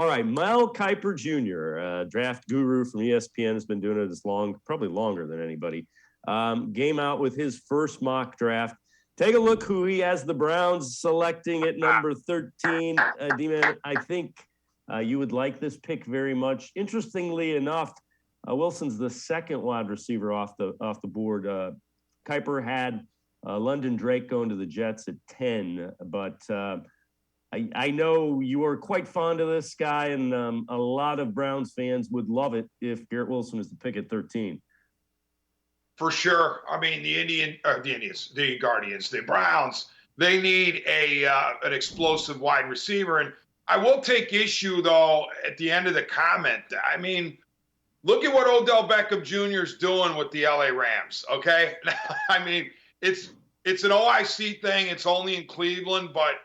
All right, Mel Kiper Jr., draft guru from ESPN, has been doing it as long, probably longer than anybody. Came out with his first mock draft. Take a look who he has the Browns selecting at number 13. D-Man, I think you would like this pick very much. Interestingly enough, Wilson's the second wide receiver off the board. Kiper had London Drake going to the Jets at 10, but I know you are quite fond of this guy, and a lot of Browns fans would love it if Garrett Wilson is the pick at 13. For sure. I mean, the Guardians, the Browns, they need an explosive wide receiver. And I will take issue, though, at the end of the comment. I mean, look at what Odell Beckham Jr. is doing with the LA Rams, okay? I mean, it's an OIC thing. It's only in Cleveland, but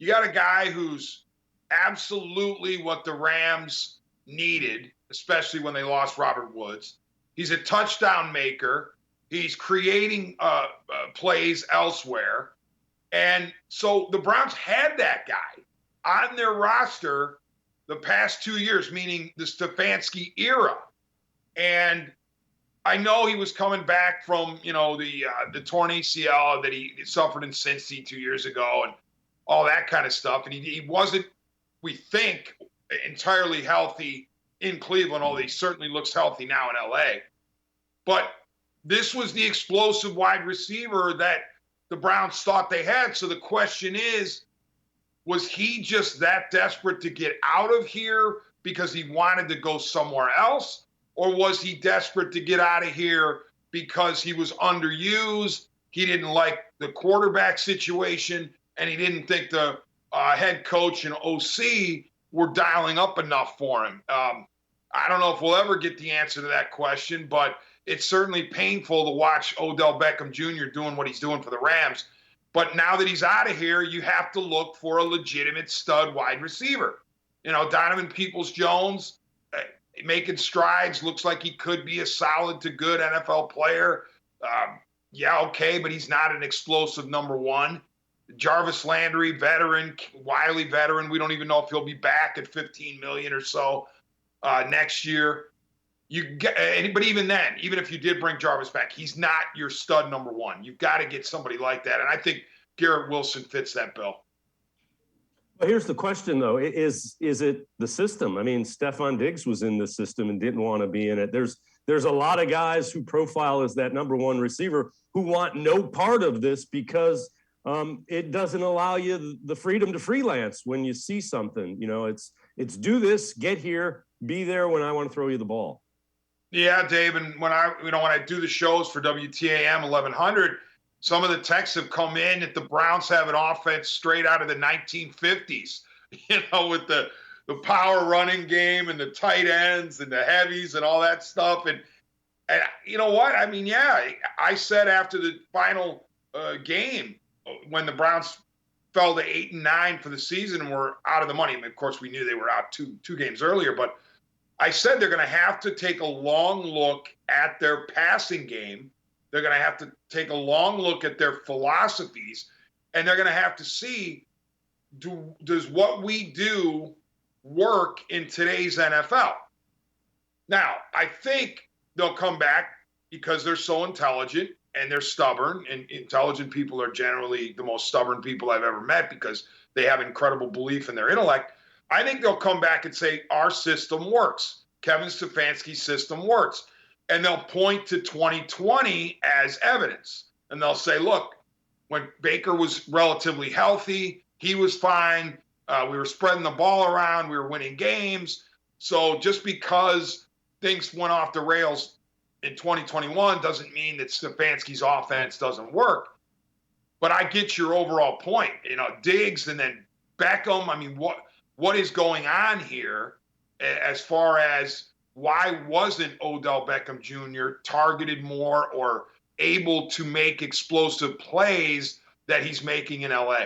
you got a guy who's absolutely what the Rams needed, especially when they lost Robert Woods. He's a touchdown maker. He's creating plays elsewhere. And so the Browns had that guy on their roster the past 2 years, meaning the Stefanski era. And I know he was coming back from, the torn ACL that he suffered in Cincy 2 years ago and all that kind of stuff. And he wasn't, we think, entirely healthy in Cleveland, although he certainly looks healthy now in LA. But this was the explosive wide receiver that the Browns thought they had. So the question is, was he just that desperate to get out of here because he wanted to go somewhere else? Or was he desperate to get out of here because he was underused, he didn't like the quarterback situation, and he didn't think the head coach and OC were dialing up enough for him? I don't know if we'll ever get the answer to that question, but it's certainly painful to watch Odell Beckham Jr. doing what he's doing for the Rams. But now that he's out of here, you have to look for a legitimate stud wide receiver. Donovan Peoples-Jones, making strides, looks like he could be a solid to good NFL player. Okay, but he's not an explosive number one. Jarvis Landry, veteran, wily veteran. We don't even know if he'll be back at $15 million or so next year. But even then, even if you did bring Jarvis back, he's not your stud number one. You've got to get somebody like that. And I think Garrett Wilson fits that bill. Well, here's the question, though. Is it the system? I mean, Stephon Diggs was in the system and didn't want to be in it. There's a lot of guys who profile as that number one receiver who want no part of this because it doesn't allow you the freedom to freelance when you see something. It's do this, get here, be there when I want to throw you the ball. Yeah, Dave, and when I do the shows for WTAM 1100, some of the texts have come in that the Browns have an offense straight out of the 1950s, with the power running game and the tight ends and the heavies and all that stuff. And you know what? I mean, yeah, I said after the final game when the Browns fell to 8-9 for the season and were out of the money. I mean, of course, we knew they were out two games earlier, but I said they're going to have to take a long look at their passing game. They're going to have to take a long look at their philosophies, and they're going to have to see, does what we do work in today's NFL? Now, I think they'll come back because they're so intelligent and they're stubborn, and intelligent people are generally the most stubborn people I've ever met because they have incredible belief in their intellect. I think they'll come back and say, our system works. Kevin Stefanski's system works. And they'll point to 2020 as evidence. And they'll say, look, when Baker was relatively healthy, he was fine. We were spreading the ball around. We were winning games. So just because things went off the rails in 2021 doesn't mean that Stefanski's offense doesn't work. But I get your overall point. Diggs and then Beckham. I mean, what is going on here as far as why wasn't Odell Beckham Jr. targeted more or able to make explosive plays that he's making in LA?